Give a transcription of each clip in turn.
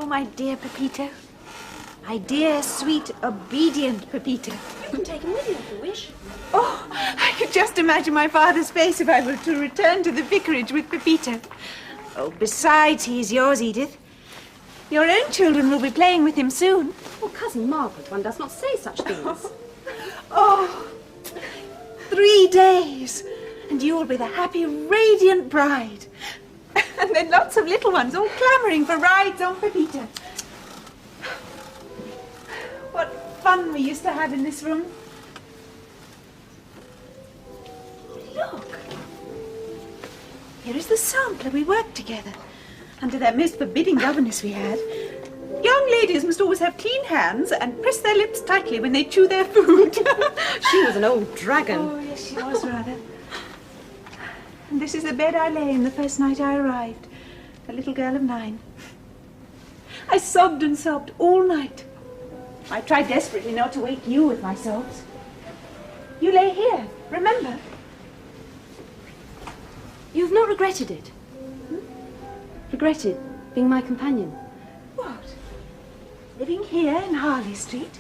my dear Pepito. My dear, sweet, obedient Pepito. You can take him with you if you wish. Oh, I could just imagine my father's face if I were to return to the vicarage with Pepito. Oh, besides, he's yours, Edith. Your own children will be playing with him soon. Oh, Cousin Margaret, one does not say such things. Oh, 3 days, and you will be the happy, radiant bride. And then lots of little ones all clamouring for rides on Pepito. What fun we used to have in this room. Look. Here is the sampler we worked together, under that most forbidding governess we had. Young ladies must always have clean hands and press their lips tightly when they chew their food. She was an old dragon. Oh, yes, she was rather. And this is the bed I lay in the first night I arrived, a little girl of 9. I sobbed and sobbed all night. I tried desperately not to wake you with my sobs. You lay here, remember? You've not regretted it? Regretted being my companion? What? Living here in Harley Street?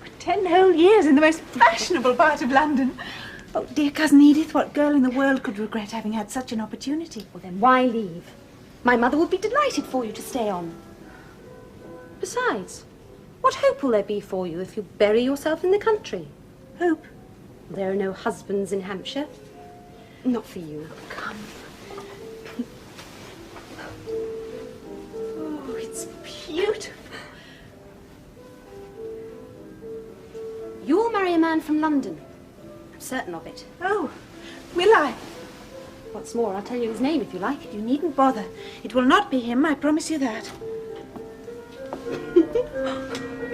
For 10 whole years in the most fashionable part of London. Oh, dear Cousin Edith, what girl in the world could regret having had such an opportunity? Well, then why leave? My mother would be delighted for you to stay on. Besides, what hope will there be for you if you bury yourself in the country? Hope? There are no husbands in Hampshire. Not for you. Come. Oh, it's beautiful. You'll marry a man from London. I'm certain of it. Oh, will I? What's more, I'll tell you his name if you like. You needn't bother. It will not be him, I promise you that.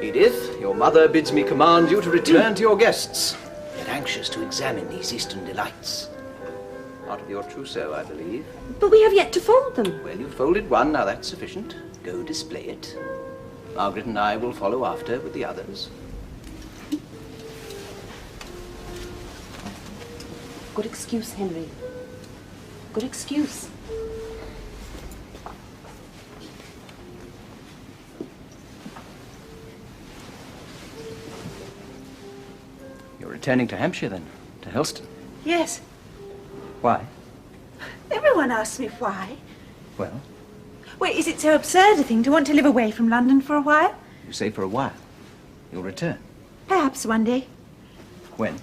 Edith, your mother bids me command you to return to your guests. Yet anxious to examine these eastern delights. Part of your trousseau, I believe. But we have yet to fold them. Well, you've folded one, now that's sufficient. Go display it. Margaret and I will follow after with the others. Good excuse, Henry. Good excuse. You're returning to Hampshire, then? To Helston? Yes. Why? Everyone asks me why. Well? Well, is it so absurd a thing to want to live away from London for a while? You say for a while. You'll return. Perhaps one day. When?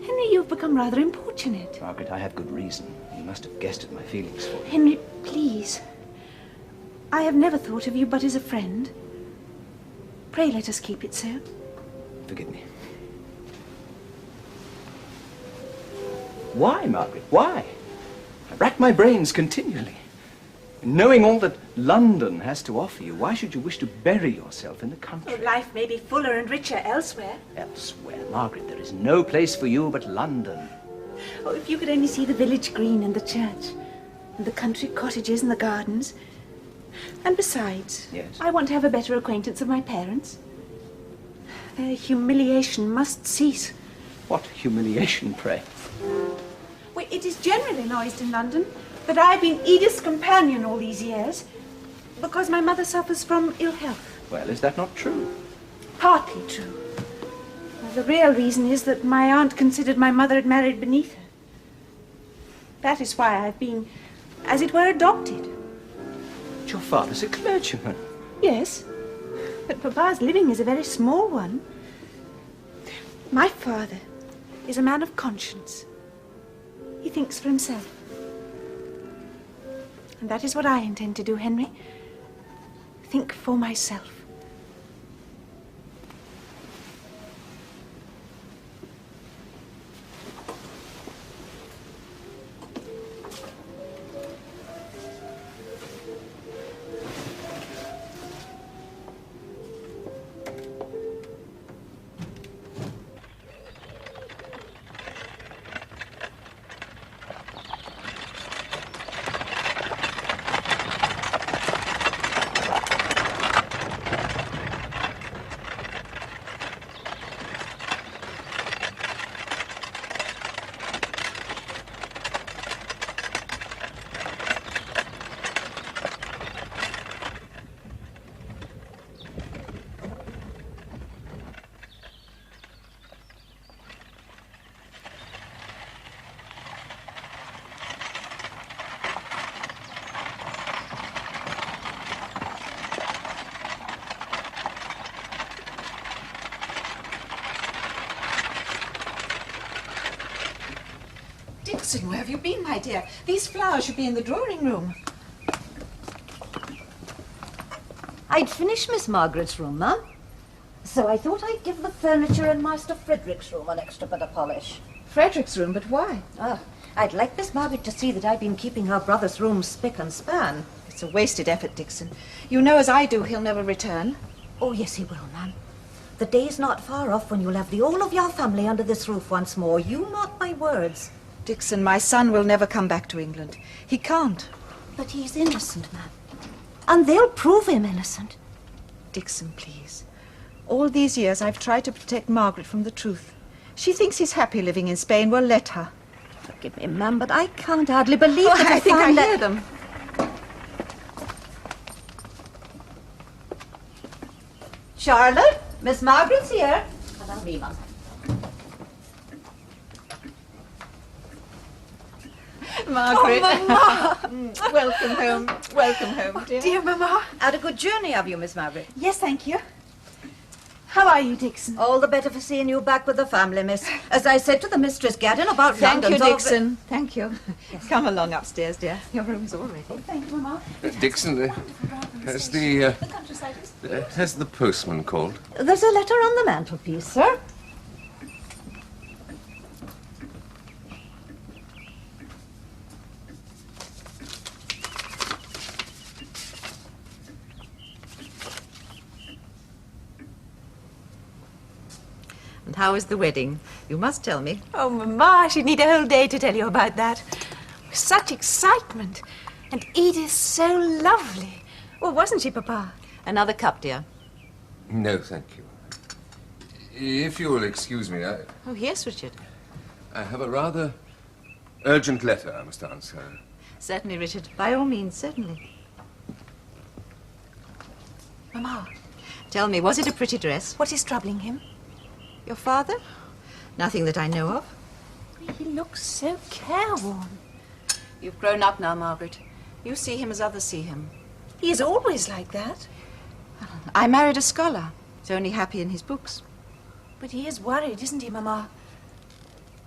Henry, you've become rather importunate. Margaret, I have good reason. You must have guessed at my feelings for you. Henry, please. I have never thought of you but as a friend. Pray let us keep it so. Forgive me. Why, Margaret? Why? I rack my brains continually. Knowing all that London has to offer you, why should you wish to bury yourself in the country? Oh, life may be fuller and richer elsewhere. Elsewhere, Margaret, there is no place for you but London. Oh, if you could only see the village green and the church, and the country cottages and the gardens. And besides, Yes? I want to have a better acquaintance of my parents. Their humiliation must cease. What humiliation, pray? Well, it is generally noised in London that I've been Edith's companion all these years because my mother suffers from ill health. Well, is that not true? Partly true. Well, the real reason is that my aunt considered my mother had married beneath her. That is why I've been, as it were, adopted. But your father's a clergyman. Yes, but Papa's living is a very small one. My father is a man of conscience. He thinks for himself. And that is what I intend to do, Henry. Think for myself. Dixon, where have you been, my dear? These flowers should be in the drawing room. I'd finished Miss Margaret's room, Mum. So I thought I'd give the furniture in Master Frederick's room an extra bit of polish. Frederick's room, but why? I'd like Miss Margaret to see that I've been keeping her brother's room spick and span. It's a wasted effort, Dixon. You know as I do he'll never return. Oh, yes, he will, Ma'am. The day's not far off when you'll have the whole of your family under this roof once more. You mark my words. Dixon, my son will never come back to England. He can't. But he's innocent, Ma'am. And they'll prove him innocent. Dixon, please. All these years I've tried to protect Margaret from the truth. She thinks he's happy living in Spain. Well, let her. Forgive me, Ma'am, but I can't hardly believe that I think I hear them. Charlotte, Miss Margaret's here. Allow me, Mum. Margaret. Oh, Mama! Welcome home. Welcome home, dear. Dear Mamma. Had a good journey, have you, Miss Margaret? Yes, thank you. How are you, Dixon? All the better for seeing you back with the family, miss. As I said to the mistress Gaddon about Thank you, London's Dixon. Thank you. Come along upstairs, dear. Your room's all ready. Thank you, Mamma. Dixon, has the postman called? There's a letter on the mantelpiece, sir. And how is the wedding? You must tell me. Oh, Mamma, I should need a whole day to tell you about that. Such excitement. And Edith so lovely. Well, wasn't she, Papa? Another cup, dear. No, thank you. If you'll excuse me, Oh, yes, Richard. I have a rather urgent letter I must answer. Certainly, Richard. By all means, certainly. Mamma, Tell me, was it a pretty dress? what is troubling him? Your father? Nothing that I know of. He looks so careworn. You've grown up now, Margaret. You see him as others see him. He is always like that. I married a scholar. He's only happy in his books. But he is worried, isn't he, Mamma?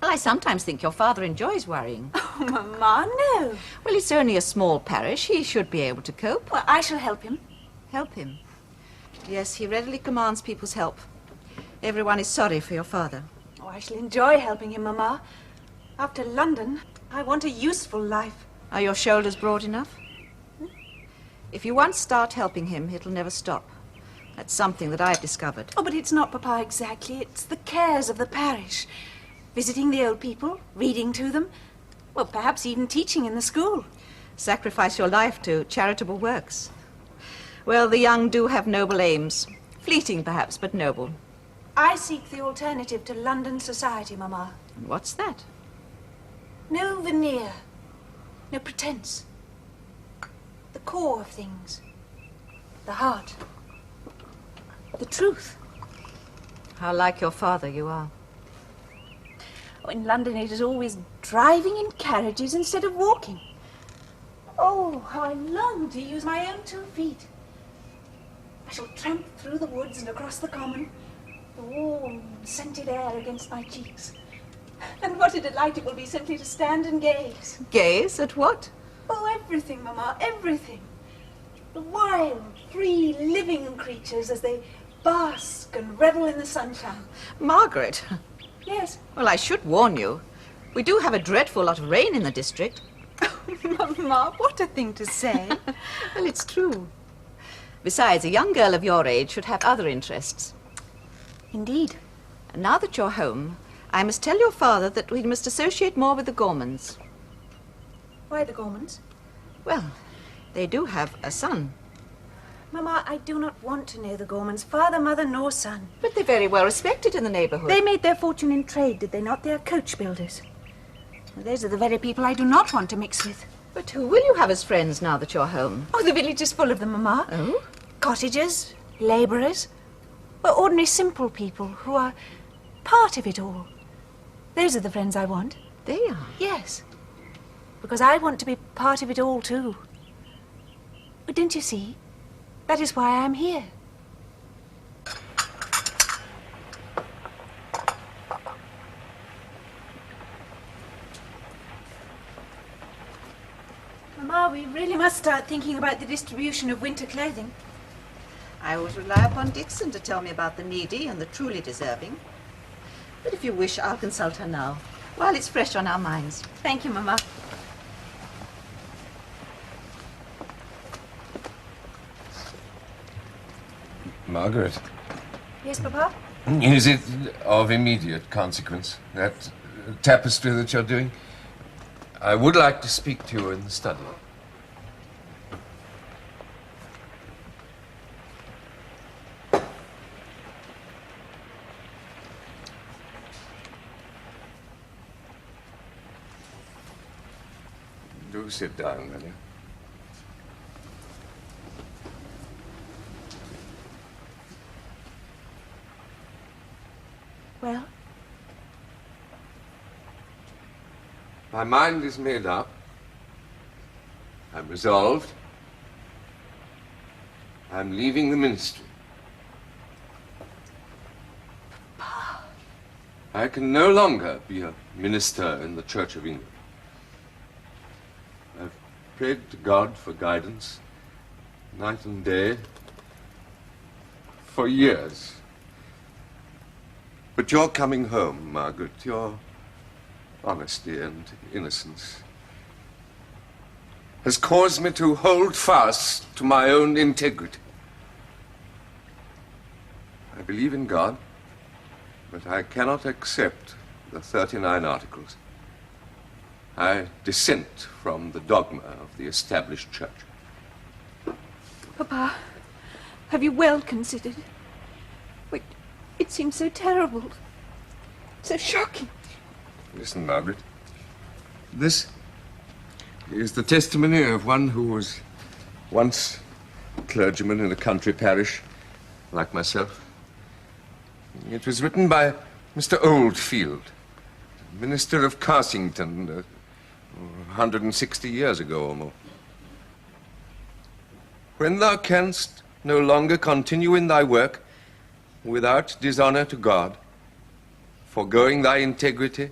Well, I sometimes think your father enjoys worrying. Oh, Mamma, no. Well, it's only a small parish. He should be able to cope. Well, I shall help him. Help him. Yes, he readily commands people's help. Everyone is sorry for your father. Oh, I shall enjoy helping him, Mamma. After London, I want a useful life. Are your shoulders broad enough? If you once start helping him, it'll never stop. That's something that I've discovered. Oh, but it's not, Papa, exactly. It's the cares of the parish. Visiting the old people, reading to them. Well, perhaps even teaching in the school. Sacrifice your life to charitable works. Well, the young do have noble aims. Fleeting, perhaps, but noble. I seek the alternative to London society, Mamma. And what's that? No veneer. No pretense. The core of things. The heart. The truth. How like your father you are. Oh, in London it is always driving in carriages instead of walking. Oh, how I long to use my own 2 feet. I shall tramp through the woods and across the common, the warm, scented air against my cheeks. And what a delight it will be simply to stand and gaze. Gaze at what? Oh, everything, Mamma, everything. The wild, free, living creatures as they bask and revel in the sunshine. Margaret. Yes. Well, I should warn you. We do have a dreadful lot of rain in the district. Mamma, what a thing to say. Well, it's true. Besides, a young girl of your age should have other interests. Indeed. And now that you're home, I must tell your father that we must associate more with the Gormans. Why the Gormans? Well, they do have a son. Mamma, I do not want to know the Gormans, father, mother, nor son. But they're very well respected in the neighborhood. They made their fortune in trade, did they not? They are coach builders. Those are the very people I do not want to mix with. But who will you have as friends now that you're home? Oh, the village is full of them, Mamma. Oh? Cottagers, labourers, well, ordinary simple people who are part of it all. Those are the friends I want. They are? Yes. Because I want to be part of it all, too. But don't you see? That is why I'm here. Ma, we really must start thinking about the distribution of winter clothing. I always rely upon Dixon to tell me about the needy and the truly deserving. But if you wish, I'll consult her now, while it's fresh on our minds. Thank you, Mama. Margaret, Yes, Papa? is it of immediate consequence, that tapestry that you're doing? I would like to speak to you in the study. Do sit down, will you? Well? My mind is made up. I'm resolved. I'm leaving the ministry. Papa. I can no longer be a minister in the Church of England. I've prayed to God for guidance, night and day, for years. But your coming home, Margaret, your honesty and innocence, has caused me to hold fast to my own integrity. I believe in God, but I cannot accept the 39 Articles. I dissent from the dogma of the established church. Papa, have you well considered? Wait, it seems so terrible, so shocking. Listen, Margaret. This is the testimony of one who was once a clergyman in a country parish, like myself. It was written by Mr. Oldfield, minister of Carsington, 160 years ago or more. When thou canst no longer continue in thy work without dishonor to God, foregoing thy integrity,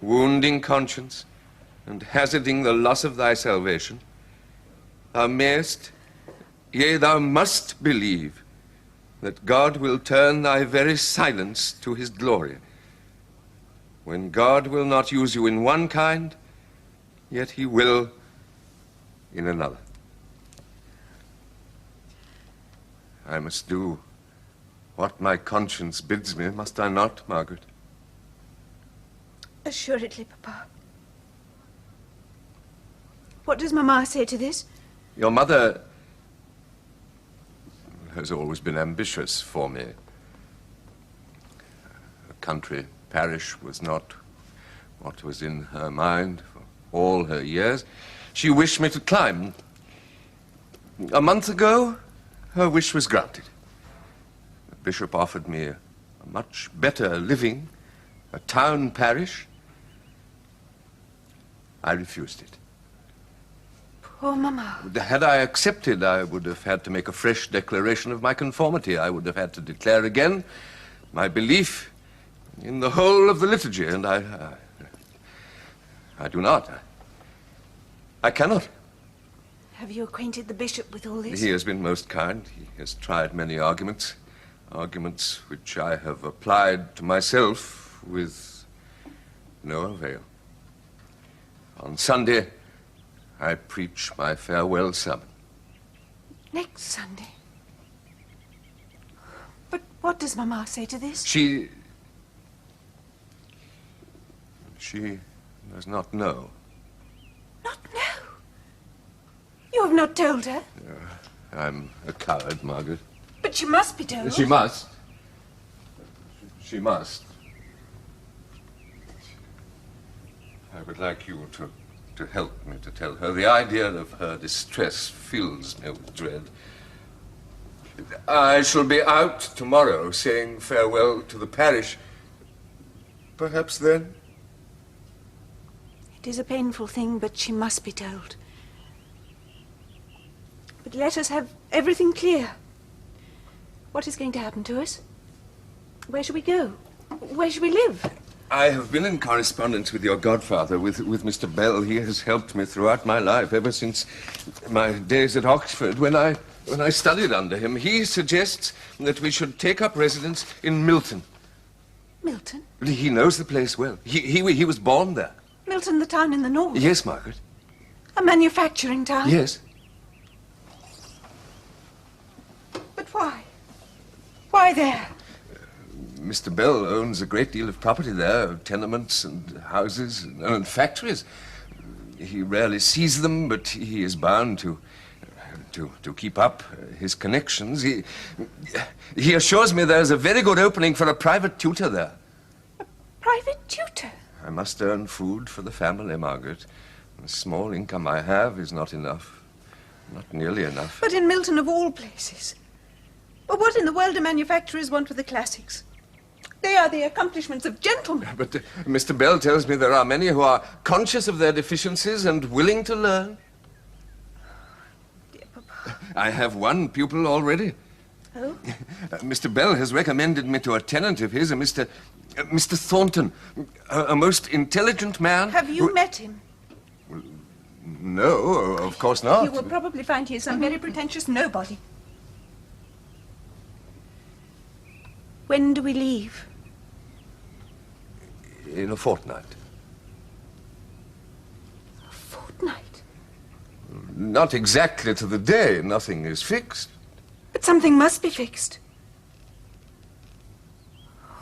wounding conscience, and hazarding the loss of thy salvation, thou mayest, yea, thou must believe that God will turn thy very silence to his glory. When God will not use you in one kind, yet he will in another. I must do what my conscience bids me, must I not, Margaret? Assuredly, Papa. What does Mamma say to this? Your mother has always been ambitious for me. A country parish was not what was in her mind for all her years. She wished me to climb. A month ago, her wish was granted. The bishop offered me a much better living, a town parish. I refused it. Poor Mamma. Had I accepted, I would have had to make a fresh declaration of my conformity. I would have had to declare again my belief in the whole of the liturgy, and I do not. I cannot. Have you acquainted the bishop with all this? He has been most kind. He has tried many arguments which I have applied to myself with no avail. On Sunday, I preach my farewell sermon. Next Sunday? But what does Mamma say to this? She does not know. Not know? You have not told her? I'm a coward, Margaret. But she must be told. She must. She must. I would like you to help me to tell her. The idea of her distress fills me with dread. I shall be out tomorrow saying farewell to the parish. Perhaps then. It is a painful thing, but she must be told. But let us have everything clear. What is going to happen to us? Where shall we go? Where shall we live? I have been in correspondence with your godfather, with Mr. Bell. He has helped me throughout my life, ever since my days at Oxford, when I studied under him. He suggests that we should take up residence in Milton. Milton? He knows the place well. He was born there. Milton, the town in the north? Yes, Margaret. A manufacturing town? Yes. But why? Why there? Mr. Bell owns a great deal of property there, tenements and houses and factories. He rarely sees them, but he is bound to keep up his connections. He assures me there's a very good opening for a private tutor there. A private tutor? I must earn food for the family, Margaret. The small income I have is not enough. Not nearly enough. But in Milton, of all places. But what in the world do manufacturers want with the classics? They are the accomplishments of gentlemen. But Mr. Bell tells me there are many who are conscious of their deficiencies and willing to learn. Dear Papa. I have one pupil already. Oh? Mr. Bell has recommended me to a tenant of his, Mr. Thornton, a most intelligent man. Have you met him? No, of course not. You will probably find he is some very pretentious nobody. When do we leave? In a fortnight. A fortnight? Not exactly to the day. Nothing is fixed. But something must be fixed.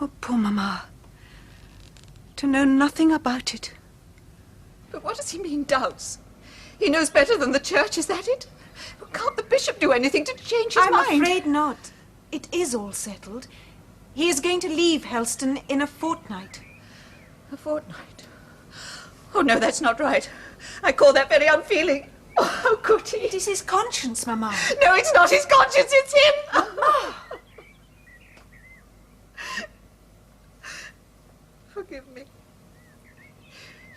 Oh, poor Mama. To know nothing about it. But what does he mean, doubts? He knows better than the church, is that it? Can't the bishop do anything to change his mind? I'm afraid not. It is all settled. He is going to leave Helston in a fortnight. A fortnight? Oh, no, that's not right. I call that very unfeeling. Oh, how could he? It is his conscience, Mama. No, it's not his conscience, it's him. Mama! Forgive me.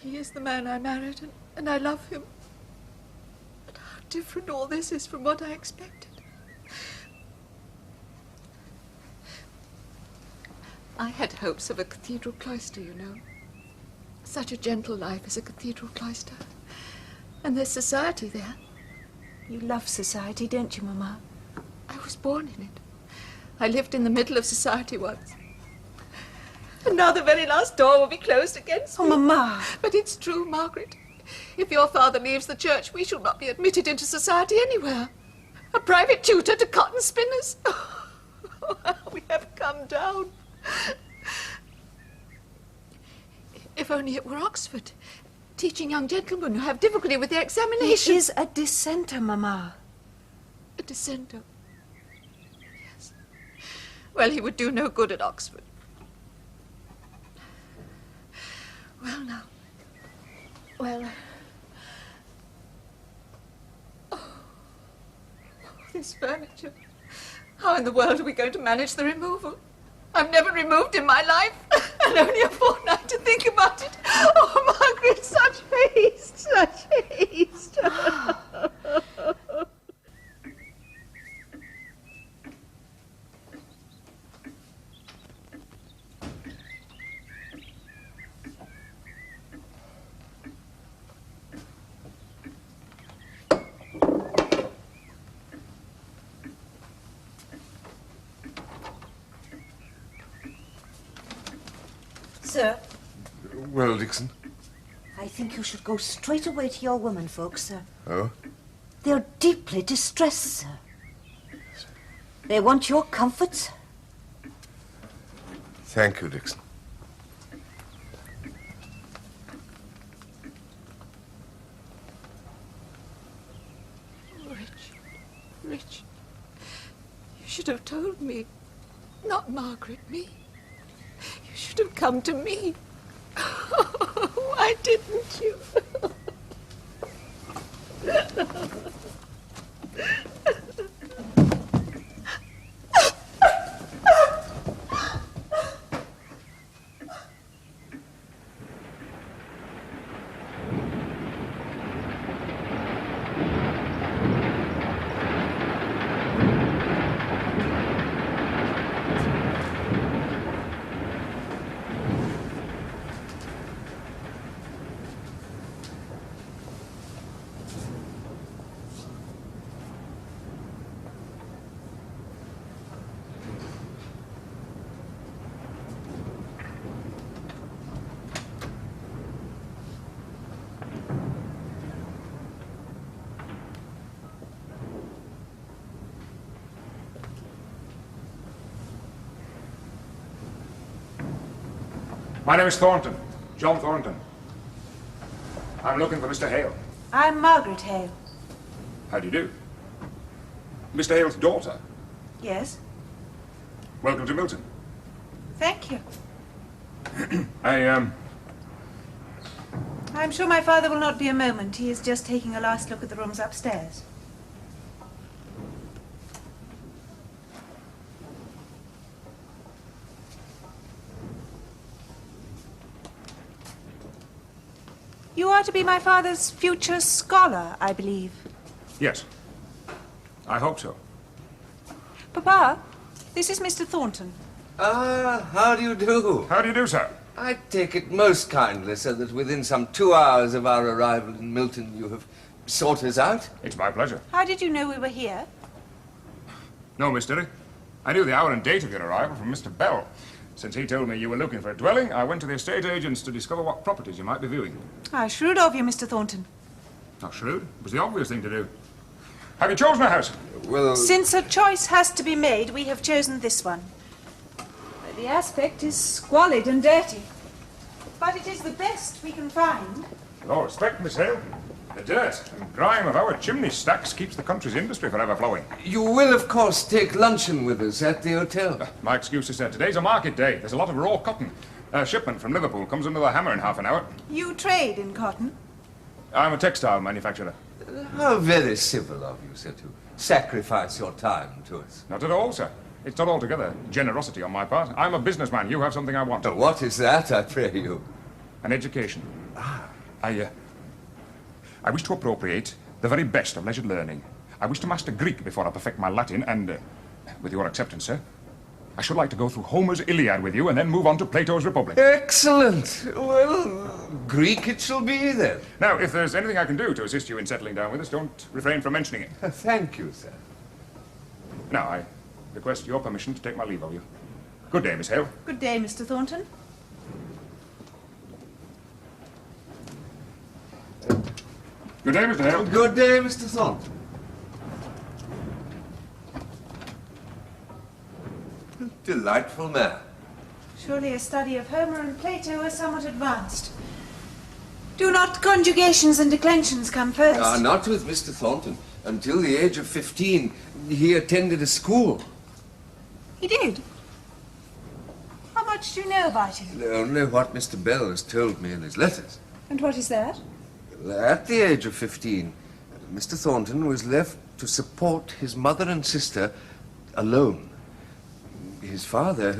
He is the man I married, and I love him. But how different all this is from what I expected. I had hopes of a cathedral cloister, you know. Such a gentle life as a cathedral cloister. And there's society there. You love society, don't you, Mama? I was born in it. I lived in the middle of society once. And now the very last door will be closed against me. Oh, Mama! But it's true, Margaret. If your father leaves the church, we shall not be admitted into society anywhere. A private tutor to cotton spinners. Oh, how we have come down. If only it were Oxford, teaching young gentlemen who have difficulty with their examinations. He is a dissenter, Mama. A dissenter? Yes. Well, he would do no good at Oxford. Well, now. Well. Oh, this furniture. How in the world are we going to manage the removal? I've never removed in my life, and only a fortnight to think about it. Oh, Margaret, such haste, such haste. Sir, Well, Dixon. I think you should go straight away to your women folks, sir. Oh? They're deeply distressed, sir. They want your comfort, sir. Thank you, Dixon. Richard, you should have told me. Not Margaret, me. You should have come to me. Why didn't you? My name is Thornton. John Thornton. I'm looking for Mr. Hale. I'm Margaret Hale. How do you do? Mr. Hale's daughter. Yes? Welcome to Milton. Thank you. I'm sure my father will not be a moment. He is just taking a last look at the rooms upstairs. You are to be my father's future scholar, I believe. Yes. I hope so. Papa, this is Mr. Thornton. Ah, how do you do? How do you do, sir? I take it most kindly, sir, that within some 2 hours of our arrival in Milton you have sought us out. It's my pleasure. How did you know we were here? No, Miss Derry. I knew the hour and date of your arrival from Mr. Bell. Since he told me you were looking for a dwelling, I went to the estate agents to discover what properties you might be viewing. How shrewd of you, Mr. Thornton. Not shrewd. It was the obvious thing to do. Have you chosen a house? Well, Since a choice has to be made, we have chosen this one. The aspect is squalid and dirty, but it is the best we can find. With all respect, Miss Hale, the dirt and grime of our chimney stacks keeps the country's industry forever flowing. you will, of course, take luncheon with us at the hotel. My excuse is, sir, today's a market day. There's a lot of raw cotton. A shipment from Liverpool comes under the hammer in half an hour. You trade in cotton? I'm a textile manufacturer. How very civil of you, sir, to sacrifice your time to us. Not at all, sir. It's not altogether generosity on my part. I'm a businessman. You have something I want. What is that, I pray you? An education. I wish to appropriate the very best of leisured learning. I wish to master Greek before I perfect my Latin, and, with your acceptance, sir, I should like to go through Homer's Iliad with you and then move on to Plato's Republic. Excellent. Well, Greek it shall be, then. Now, if there's anything I can do to assist you in settling down with us, don't refrain from mentioning it. Thank you, sir. Now, I request your permission to take my leave of you. Good day, Miss Hale. Good day, Mr. Thornton. Good day, Mr. Hale. Good day, Mr. Thornton. Delightful man. Surely a study of Homer and Plato is somewhat advanced. Do not conjugations and declensions come first? Not with Mr. Thornton. Until the age of 15, he attended a school. He did? How much do you know about him? Only what Mr. Bell has told me in his letters. And what is that? At the age of 15, Mr. Thornton was left to support his mother and sister alone. His father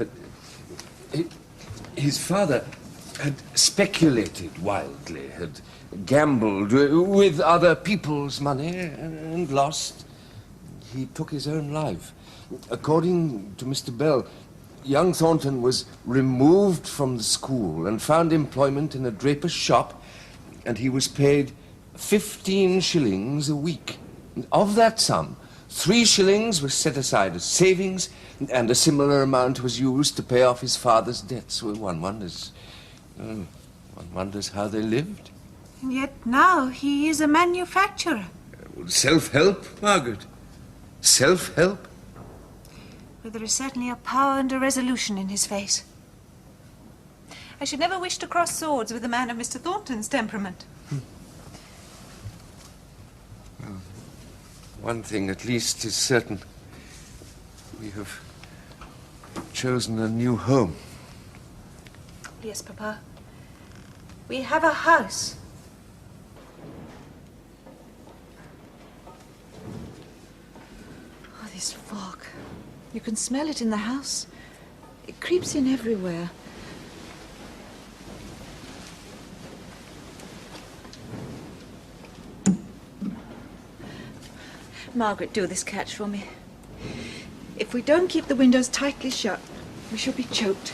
had speculated wildly, had gambled with other people's money and lost. He took his own life. According to Mr. Bell, young Thornton was removed from the school and found employment in a draper's shop, and he was paid 15 shillings a week. Of that sum, 3 shillings was set aside as savings, and a similar amount was used to pay off his father's debts. Well, one wonders how they lived. And yet now he is a manufacturer. Self-help, Margaret. Self-help. But there is certainly a power and a resolution in his face. I should never wish to cross swords with a man of Mr. Thornton's temperament. Well, one thing at least is certain. We have chosen a new home. Yes, Papa. We have a house. Oh, this fog. You can smell it in the house. It creeps in everywhere. Margaret, do this catch for me. If we don't keep the windows tightly shut, we shall be choked.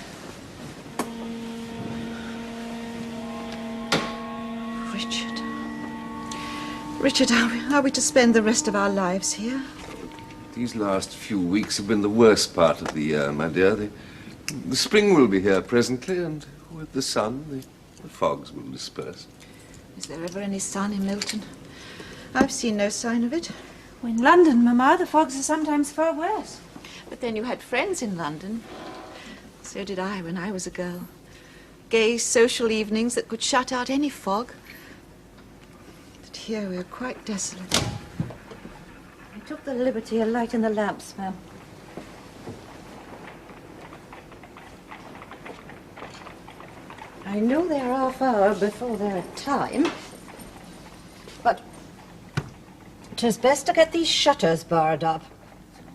Richard. Richard, are we to spend the rest of our lives here? These last few weeks have been the worst part of the year, my dear. The spring will be here presently, and with the sun, the fogs will disperse. Is there ever any sun in Milton? I've seen no sign of it. In London, Mamma, the fogs are sometimes far worse. But then you had friends in London. So did I when I was a girl. gay social evenings that could shut out any fog. But here we are quite desolate. I took the liberty of lighting the lamps, ma'am. I know they're half hour before their time, but 'tis best to get these shutters barred up.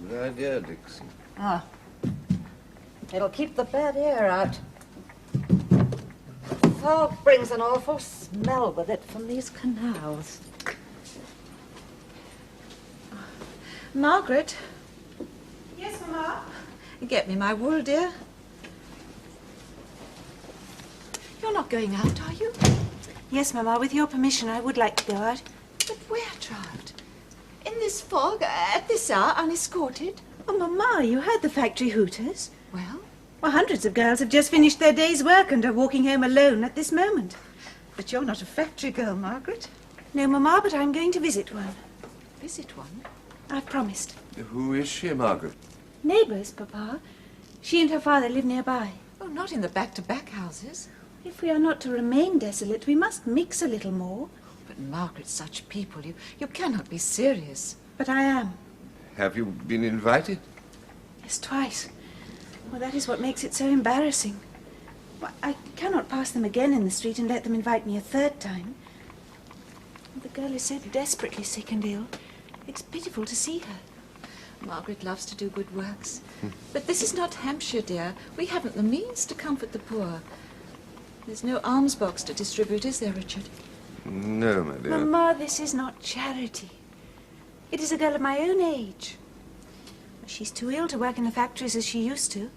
Good idea, Dixon. Ah. It'll keep the bad air out. Fog brings an awful smell with it from these canals. Margaret, Yes, Mamma? get me my wool, dear. You're not going out, are you? Yes, Mamma, with your permission, I would like to go out. But where, child? In this fog, at this hour, unescorted? Oh, Mamma, you heard the factory hooters. Well, Well, hundreds of girls have just finished their day's work and are walking home alone at this moment. but you're not a factory girl, Margaret. No, Mamma, but I'm going to visit one. Visit one? I've promised. Who is she, Margaret? Neighbours, Papa. She and her father live nearby. Oh, not in the back-to-back houses. If we are not to remain desolate, we must mix a little more. But, Margaret, such people, you cannot be serious. But I am. Have you been invited? Yes, twice. Well, that is what makes it so embarrassing. Well, I cannot pass them again in the street and let them invite me a third time. The girl is so desperately sick and ill. It's pitiful to see her. Margaret loves to do good works. But this is not Hampshire, dear. We haven't the means to comfort the poor. There's no alms box to distribute, is there, Richard? No, my dear. Mamma, this is not charity. It is a girl of my own age. She's too ill to work in the factories as she used to.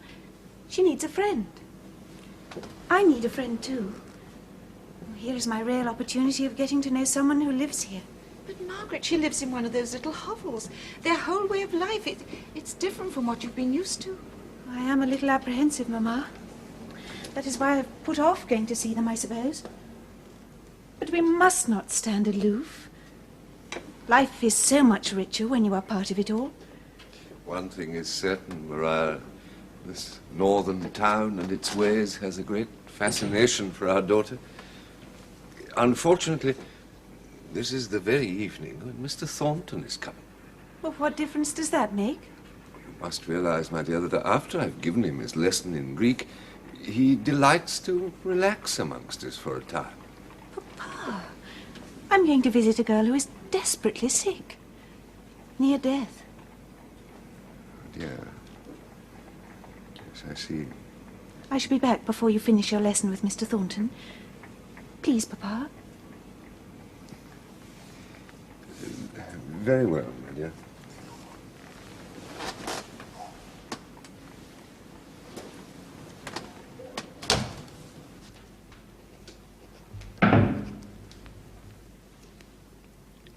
She needs a friend. I need a friend, too. Here is my real opportunity of getting to know someone who lives here. But, Margaret, she lives in one of those little hovels. Their whole way of life, it's different from what you've been used to. I am a little apprehensive, Mamma. That is why I've put off going to see them, I suppose. But we must not stand aloof. Life is so much richer when you are part of it all. One thing is certain, Maria. This northern town and its ways has a great fascination for our daughter. Unfortunately, this is the very evening when Mr. Thornton is coming. Well, what difference does that make? You must realize, my dear, that after I've given him his lesson in Greek, he delights to relax amongst us for a time. Papa, I'm going to visit a girl who is desperately sick. Near death. Dear. Yes, I see. I shall be back before you finish your lesson with Mr. Thornton. Please, Papa. Very well, my dear.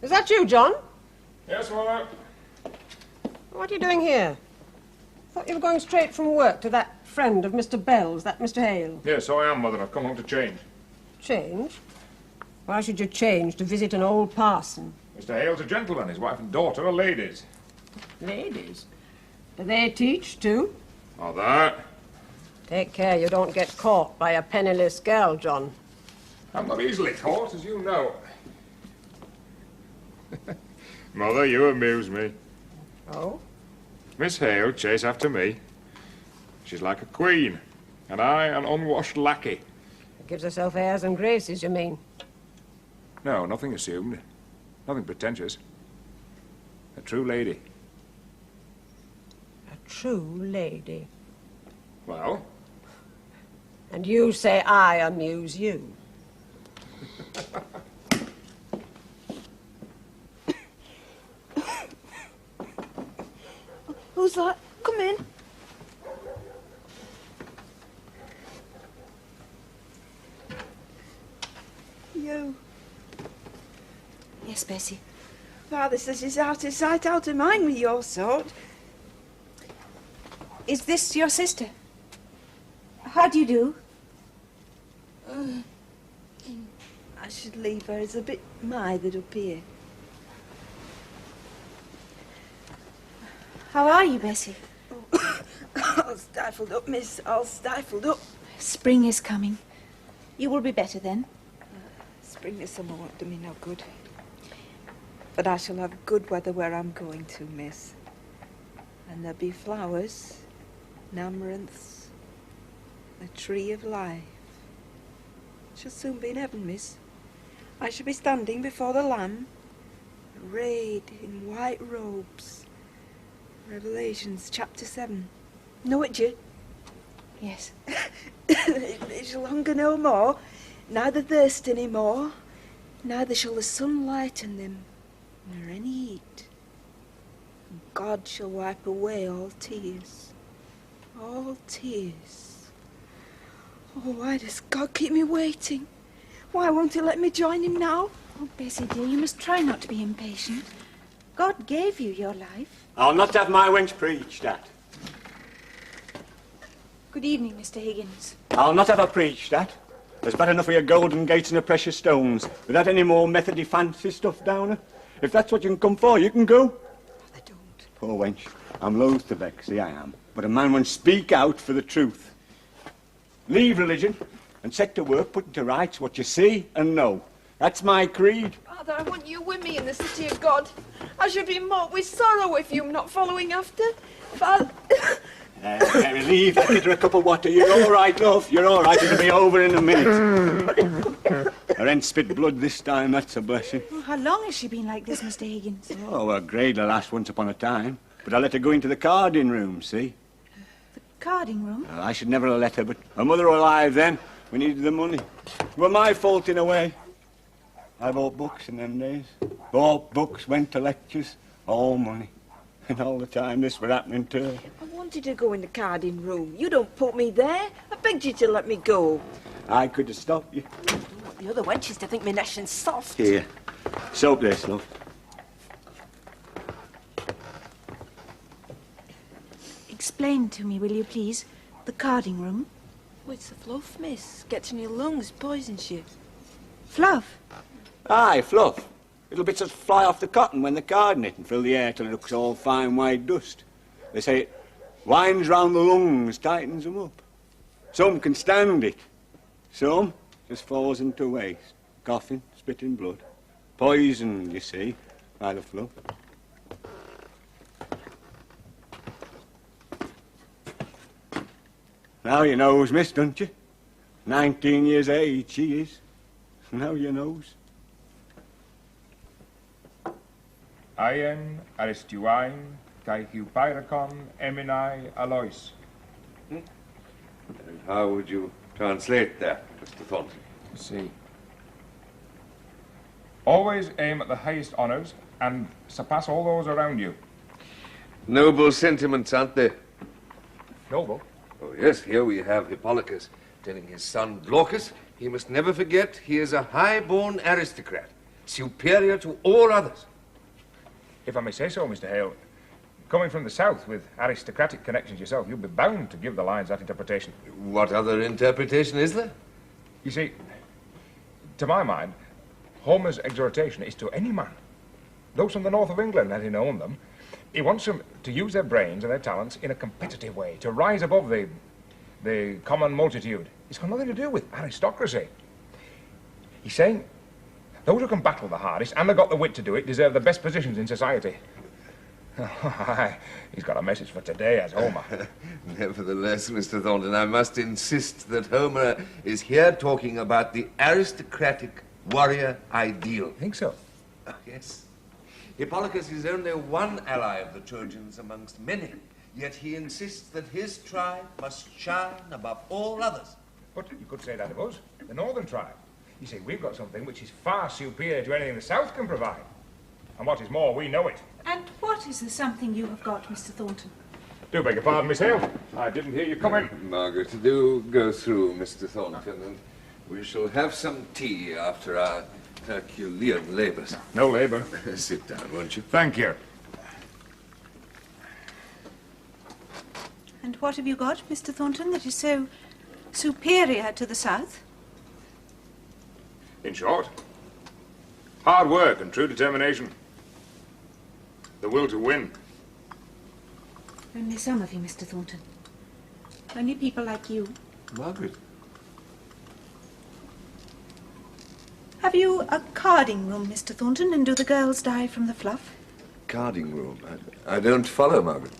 Is that you, John? Yes, Mother? What are you doing here? I thought you were going straight from work to that friend of Mr. Bell's, that Mr. Hale. Yes, so I am, Mother. I've come home to change. Change? Why should you change to visit an old parson? Mr. Hale's a gentleman. His wife and daughter are ladies. Ladies? Do they teach, too? Oh, that? Take care you don't get caught by a penniless girl, John. I'm not easily caught, as you know. Mother, you amuse me. Oh? Miss Hale chase after me. She's like a queen, and I an unwashed lackey. Gives herself airs and graces, you mean? No, nothing assumed. Nothing pretentious. A true lady. A true lady. Well? And you say I amuse you. Who's that? Come in. You. Yes, Bessie. Father says he's out of sight, out of mind with your sort. Is this your sister? How do you do? I should leave her. It's a bit mithered up here. How are you, Bessie? All stifled up, miss. All stifled up. Spring is coming. You will be better then. Spring to summer won't do me no good. But I shall have good weather where I'm going to, miss. And there'll be flowers, and amaranths, the tree of life. Shall soon be in heaven, miss. I shall be standing before the Lamb, arrayed in white robes. Revelations chapter 7. Know it, you? Yes. It shall hunger no more, neither thirst any more, neither shall the sun lighten them, nor any heat. And God shall wipe away all tears. All tears. Oh, why does God keep me waiting? Why won't he let me join him now? Oh, Bessie dear, you must try not to be impatient. God gave you your life. I'll not have my wench preached at. Good evening, Mr. Higgins. I'll not have her preached at. There's bad enough of your golden gates and your precious stones, without any more methody fancy stuff down her. If that's what you can come for, you can go. I don't. Poor wench, I'm loath to vex, I am. But a man won't speak out for the truth. Leave religion and set to work putting to rights what you see and know. That's my creed. Father, I want you with me in the city of God. I should be marked with sorrow if you're not following after. Father... Mary, leave that kid a cup of water. You're all right, love. You're all right. It'll be over in a minute. Her ain't spit blood this time. That's a blessing. Oh, how long has she been like this, Mr. Higgins? Oh, her grade last once upon a time. But I let her go into the carding room, see? The carding room? Well, I should never have let her, but her mother were alive then. We needed the money. It were my fault in a way. I bought books in them days. Bought books, went to lectures. All money. And all the time this were happening to her. I wanted to go in the carding room. You don't put me there. I begged you to let me go. I could have stopped you. I don't want the other wenches to think me nashing soft. Here. Soap this, love. Explain to me, will you please, the carding room? Oh, it's the fluff, miss. Gets in your lungs, poisons you. Fluff? Aye, fluff. Little bits that fly off the cotton when they're carding it and fill the air till it looks all fine white dust. They say it winds round the lungs, tightens them up. Some can stand it. Some just falls into waste. Coughing, spitting blood. Poisoned, you see, by the fluff. Now you knows, miss, don't you? 19 years age, she is. Now you knows. Ian aristuain kai hupyracon eminai alois. And how would you translate that, Mr. Thornton? See. Always aim at the highest honours and surpass all those around you. Noble sentiments, aren't they? Noble? Oh, yes, here we have Hippolacus telling his son Glaucus he must never forget he is a high-born aristocrat, superior to all others. If I may say so, Mr. Hale, coming from the south with aristocratic connections yourself, you'll be bound to give the lines that interpretation. What other interpretation is there? You see, to my mind, Homer's exhortation is to any man. Those from the north of England, as he known them, he wants them to use their brains and their talents in a competitive way, to rise above the common multitude. It's got nothing to do with aristocracy. He's saying those who can battle the hardest and have got the wit to do it deserve the best positions in society. He's got a message for today, as Homer. Nevertheless, Mr. Thornton, I must insist that Homer is here talking about the aristocratic warrior ideal. Think so? Oh, yes. Hippolacus is only one ally of the Trojans amongst many, yet he insists that his tribe must shine above all others. But you could say that of us, the northern tribe. You see, we've got something which is far superior to anything the south can provide. And what is more, we know it. And what is the something you have got, Mr. Thornton? Do beg your pardon, Miss Hale. I didn't hear you coming. Margaret, do go through, Mr. Thornton, and we shall have some tea after our Herculean labours. No labour. Sit down, won't you? Thank you. And what have you got, Mr. Thornton, that is so superior to the south? In short, hard work and true determination. The will to win. Only some of you, Mr. Thornton. Only people like you. Margaret. Have you a carding room, Mr. Thornton, and do the girls die from the fluff? Carding room? I don't follow, Margaret.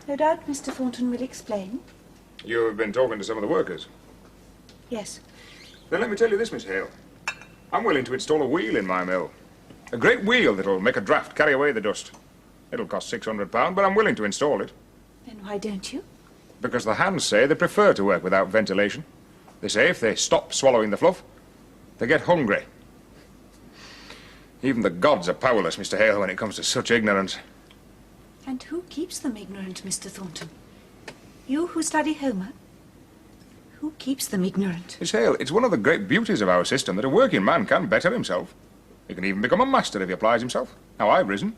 No doubt Mr. Thornton will explain. You've been talking to some of the workers. Yes. Then let me tell you this, Miss Hale. I'm willing to install a wheel in my mill. A great wheel that'll make a draft carry away the dust. It'll cost £600, but I'm willing to install it. Then why don't you? Because the hands say they prefer to work without ventilation. They say if they stop swallowing the fluff, they get hungry. Even the gods are powerless, Mr. Hale, when it comes to such ignorance. And who keeps them ignorant, Mr. Thornton? You who study Homer? Who keeps them ignorant? Miss Hale, it's one of the great beauties of our system that a working man can better himself. He can even become a master if he applies himself. Now, I've risen.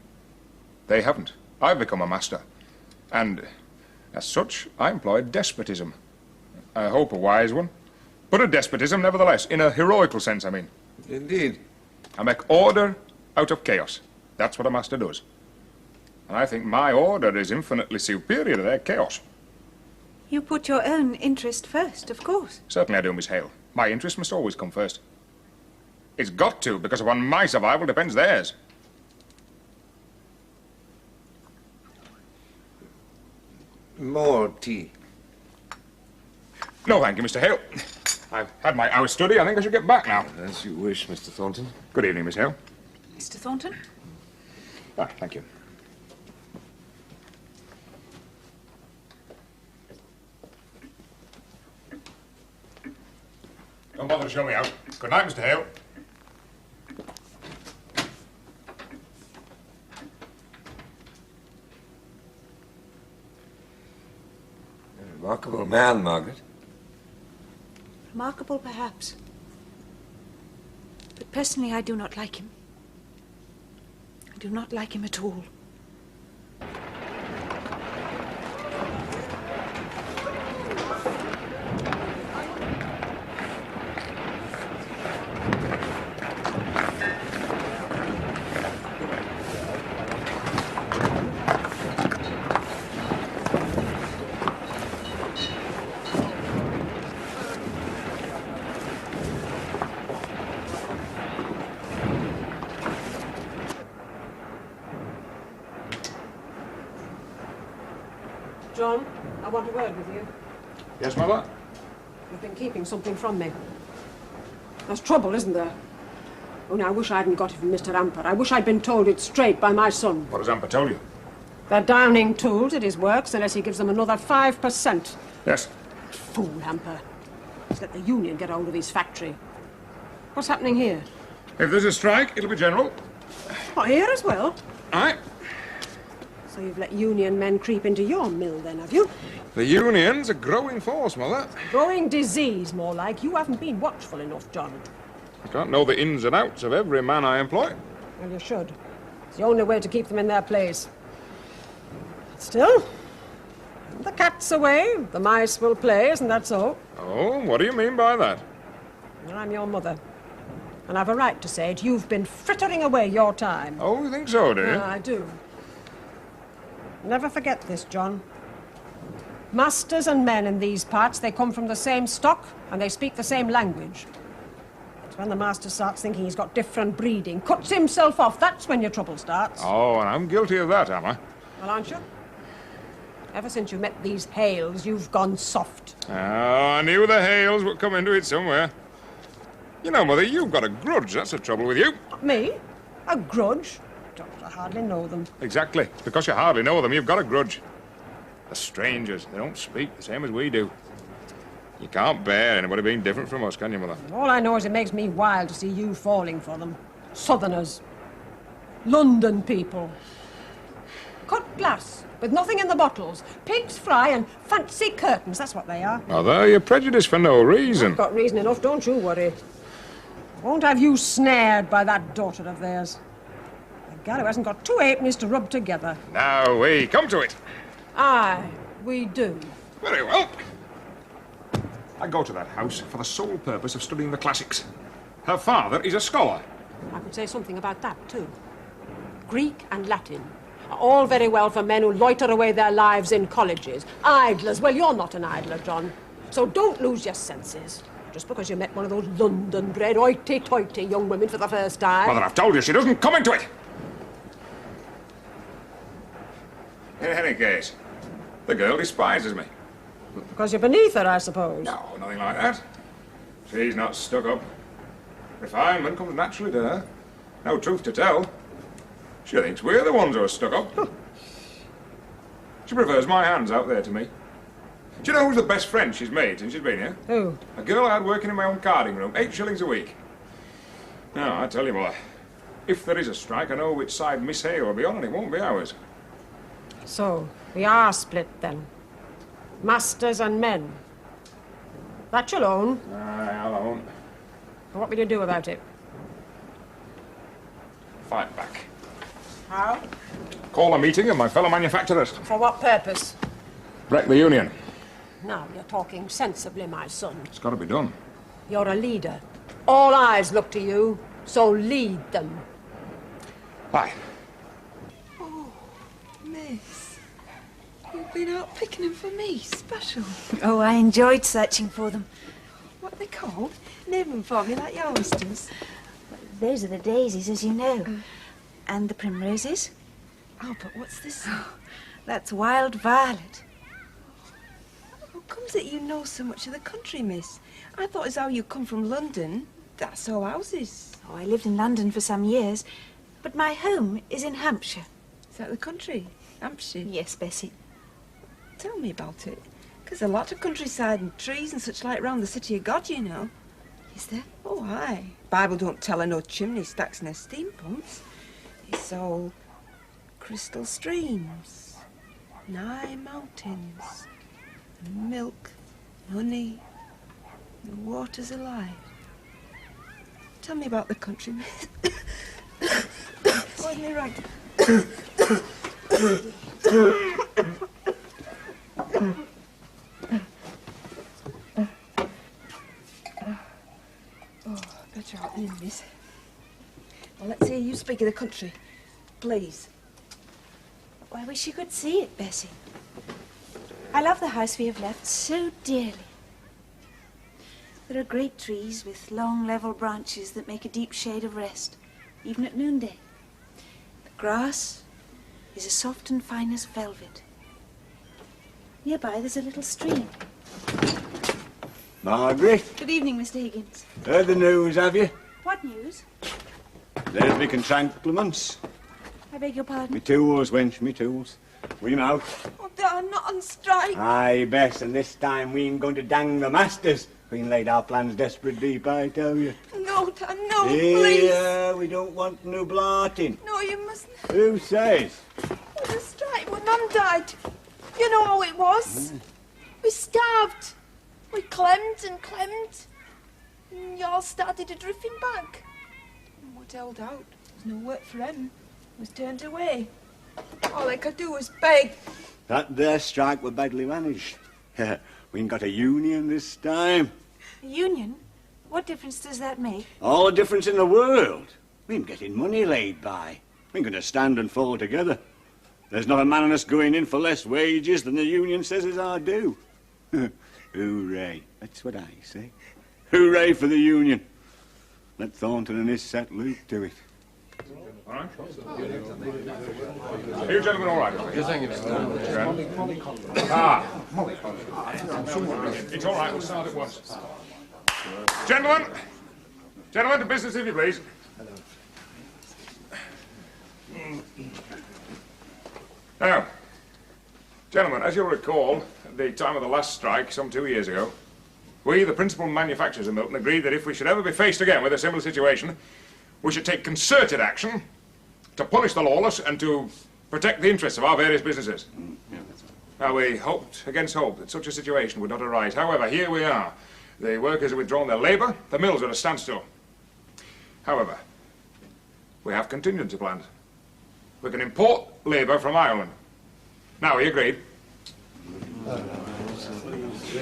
They haven't. I've become a master. And, as such, I employ despotism. I hope a wise one. But a despotism, nevertheless, in a heroical sense, I mean. Indeed. I make order out of chaos. That's what a master does. And I think my order is infinitely superior to their chaos. You put your own interest first, of course. Certainly I do, Miss Hale. My interest must always come first. It's got to, because upon my survival depends theirs. More tea. No, thank you, Mr. Hale. I've had my hour's study. I think I should get back now. As you wish, Mr. Thornton. Good evening, Miss Hale. Mr. Thornton? Ah, thank you. Don't bother to show me out. Good night, Mr. Hale. A remarkable man, Margaret. Remarkable, perhaps. But personally, I do not like him. I do not like him at all. John, I want a word with you. Yes, Mother? You've been keeping something from me. There's trouble, isn't there? Only I wish I hadn't got it from Mr. Amper. I wish I'd been told it straight by my son. What has Amper told you? They're downing tools at his works unless he gives them another 5%. Yes. Fool, Amper. He's let the union get hold of his factory. What's happening here? If there's a strike, it'll be general. Oh, here as well? Aye. So you've let union men creep into your mill then, have you? The union's a growing force, Mother. Growing disease, more like. You haven't been watchful enough, John. I can't know the ins and outs of every man I employ. Well, you should. It's the only way to keep them in their place. Still, the cat's away, the mice will play, isn't that so? Oh, what do you mean by that? Well, I'm your mother. And I've a right to say it. You've been frittering away your time. Oh, you think so, do you? I do. Never forget this, John. Masters and men in these parts, they come from the same stock and they speak the same language. It's when the master starts thinking he's got different breeding, cuts himself off, that's when your trouble starts. Oh, and I'm guilty of that, am I? Well, aren't you? Ever since you met these Hales, you've gone soft. Oh, I knew the Hales would come into it somewhere. You know, Mother, you've got a grudge. That's the trouble with you. Me? A grudge? I hardly know them. Exactly. It's because you hardly know them, you've got a grudge. They're strangers. They don't speak the same as we do. You can't bear anybody being different from us, can you, Mother? All I know is it makes me wild to see you falling for them. Southerners. London people. Cut glass, with nothing in the bottles. Pig's fry and fancy curtains, that's what they are. Mother, you're prejudiced for no reason. I've got reason enough, don't you worry. I won't have you snared by that daughter of theirs. A gal who hasn't got two halfpennies to rub together. Now, we come to it. Aye, we do. Very well. I go to that house for the sole purpose of studying the classics. Her father is a scholar. I could say something about that, too. Greek and Latin are all very well for men who loiter away their lives in colleges. Idlers. Well, you're not an idler, John. So don't lose your senses. Just because you met one of those London-bred, hoity-toity young women for the first time. Mother, I've told you she doesn't come into it. In any case, the girl despises me. Because you're beneath her, I suppose. No, nothing like that. She's not stuck up. Refinement comes naturally to her. No truth to tell. She thinks we're the ones who are stuck up. She prefers my hands out there to me. Do you know who's the best friend she's made since she's been here? Who? A girl I had working in my own carding room, 8 shillings a week. Now, I tell you what, if there is a strike, I know which side Miss Hay will be on, and it won't be ours. So, we are split then. Masters and men. That you'll own. Aye, I'll own. What will you do about it? Fight back. How? Call a meeting of my fellow manufacturers. For what purpose? Wreck the union. Now, you're talking sensibly, my son. It's got to be done. You're a leader. All eyes look to you, so lead them. Aye. Oh, miss. You've been out picking them for me, special. Oh, I enjoyed searching for them. What they called? Name them for me like yours does. Those are the daisies, as you know. And the primroses. Oh, but what's this? That's wild violet. How comes it you know so much of the country, miss? I thought as how you come from London. That's all houses. Oh, I lived in London for some years, but my home is in Hampshire. Is that the country? Hampshire? Yes, Bessie. Tell me about it. 'Cause a lot of countryside and trees and such like round the city of God, you know. Is there? Oh, aye. Bible don't tell her no chimney stacks and no steam pumps. It's all crystal streams, nigh mountains, and milk, and honey, and waters alive. Tell me about the country, miss. Hold me right. Oh, better out in, miss. Well, let's hear you speak of the country, please. I wish you could see it, Bessie. I love the house we have left so dearly. There are great trees with long, level branches that make a deep shade of rest, even at noonday. The grass is as soft and fine as velvet. Nearby, there's a little stream. Margaret, Good evening, Mr. Higgins. heard the news, have you? What news? There's me contractments. I beg your pardon? Me tools, wench, me tools. We out. Oh, they're not on strike. Aye, Bess, and this time we ain't going to dang the masters. We laid our plans desperate deep, I tell you. No, Dad, no, please. Yeah, we don't want no blarting. No, you mustn't. Who says? It was a strike when Mum died. You know how it was. We starved. We clemmed and clemmed. And y'all started a drifting back. And what held out? There was no work for him. Was turned away. All I could do was beg. That there strike were badly managed. We ain't got a union this time. A union? What difference does that make? All the difference in the world. We ain't getting money laid by. We ain't going to stand and fall together. There's not a man on us going in for less wages than the union says is our due. Hooray. That's what I say. Hooray for the union. Let Thornton and his set Luke do it. All right? Are you gentlemen all right? Yes, thank you, Mr. Ah. It's all right, we'll start at once. Gentlemen, to business if you please. Now, gentlemen, as you'll recall, at the time of the last strike, some 2 years ago, we, the principal manufacturers of Milton, agreed that if we should ever be faced again with a similar situation, we should take concerted action to punish the lawless and to protect the interests of our various businesses. Now, we hoped against hope that such a situation would not arise. However, here we are. The workers have withdrawn their labour, the mills are at a standstill. However, we have contingency plans. We can import labour from Ireland. Now, are you agreed?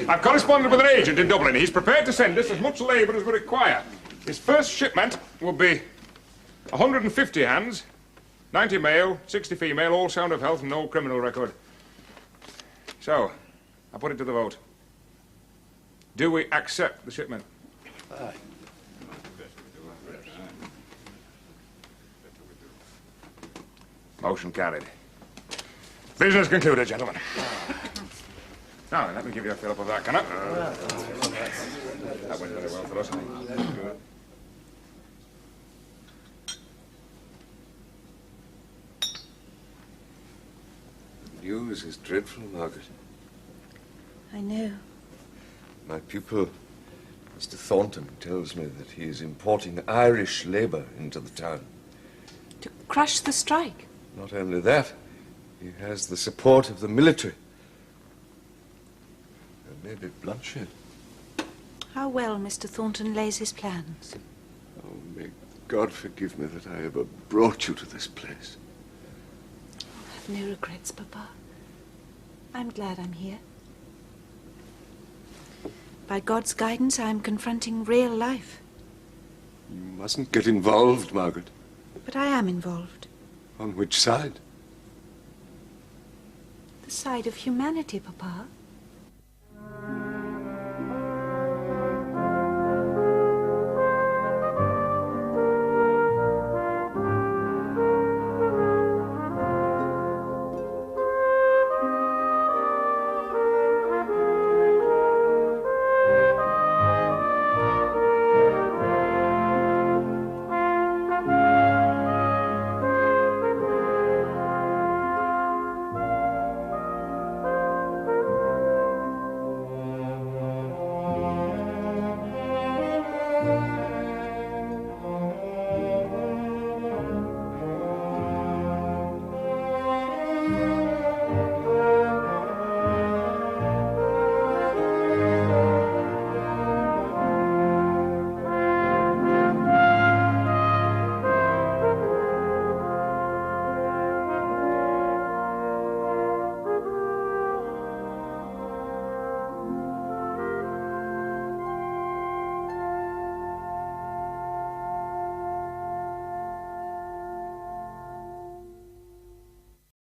I've corresponded with an agent in Dublin. He's prepared to send us as much labour as we require. His first shipment will be 150 hands, 90 male, 60 female, all sound of health and no criminal record. So, I put it to the vote. Do we accept the shipment? Motion carried. Business concluded, gentlemen. Now, then, let me give you a fill-up of that, can I? That went very well for us. The news is dreadful, Margaret. I know. My pupil, Mr. Thornton, tells me that he is importing Irish labour into the town. To crush the strike. Not only that, he has the support of the military. There may be bloodshed. How well Mr. Thornton lays his plans. Oh, may God forgive me that I ever brought you to this place. I have no regrets, Papa. I'm glad I'm here. By God's guidance, I'm confronting real life. You mustn't get involved, Margaret. But I am involved. On which side? The side of humanity, Papa.